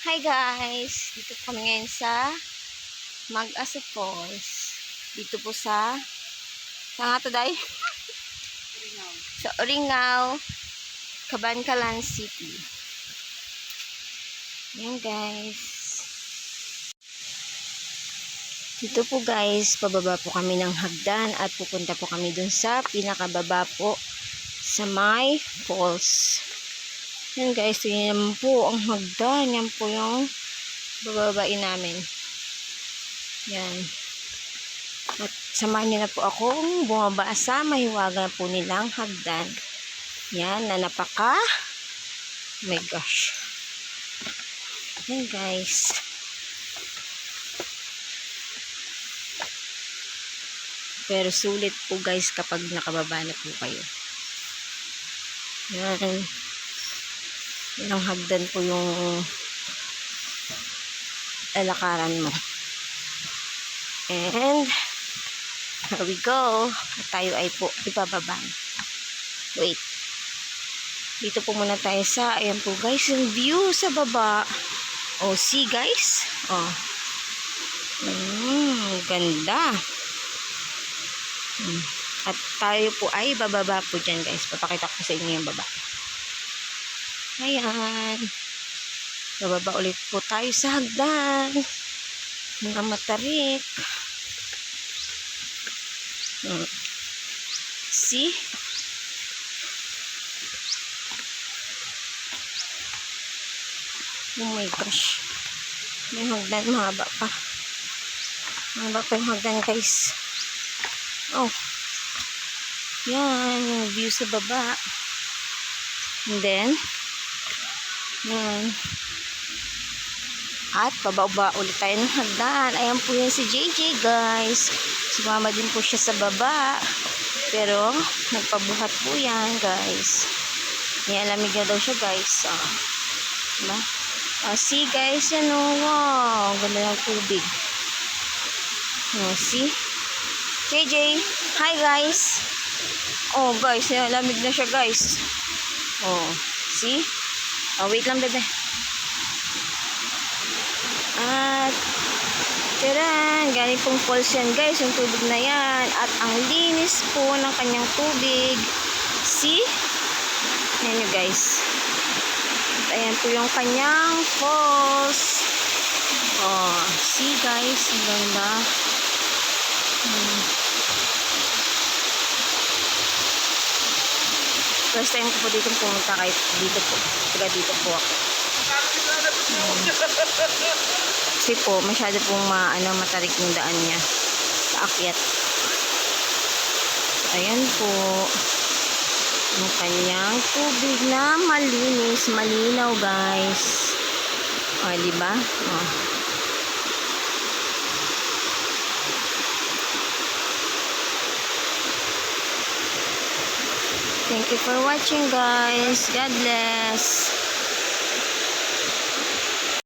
Hi guys! Dito po kami ngayon sa Mag-asa Falls. Dito po sa nga to, Day? Sa Oringaw, Cabancalan City. Yan guys. Dito po guys, pababa po kami ng hagdan at pupunta po kami dun sa pinakababa po sa may falls. Yan guys, yun naman po ang hagdan. Yan po yung bababain namin. Yan. At samahan niyo na po akong bumaba sa mahiwaga po nilang hagdan. Yan, na napaka. Oh my gosh. Yan guys. Pero sulit po guys kapag nakababa na po kayo. Yan. Ilang hagdan po yung lalakaran mo. And here we go. At tayo ay po ibababa. Wait. Dito po muna tayo sa, ayan po guys, yung view sa baba. Oh, see guys? Oh. Ganda. At tayo po ay bababa po dyan guys. Papakita ko sa inyo yung baba. Ayan. Bababa ulit po tayo sa hagdan. Mga matarik. See? Oh my gosh. May hagdan, mahaba pa. Mahaba pa yung hagdan guys. Oh. Yan, yung view sa baba. And then, yan. At bababa ulit tayo ng hagdan. Ayan po yan si JJ guys. Sumama din po siya sa baba. Pero nagpabuhat po yan guys. Nialamig na daw siya guys. Diba? See guys, yan o. Wow, ganda ng tubig. See? JJ, hi guys. Oh guys, nialamig na siya guys. Oh, see? Oh, wait lang bebe. At tiyan, galing pong falls yan guys, yung tubig na yan. At ang linis po ng kanyang tubig. See? Yan nyo guys. At ayan po yung kanyang falls. Oh, see guys, ang ganda. First time ko po dito pumunta kahit dito po. Taga dito po ako. Kasi po, masyado pong matarik yung daan niya sa akyat. So, ayan po. Yung kanyang tubig na malinis, malinaw guys. O, diba? O. Thank you for watching guys. God bless.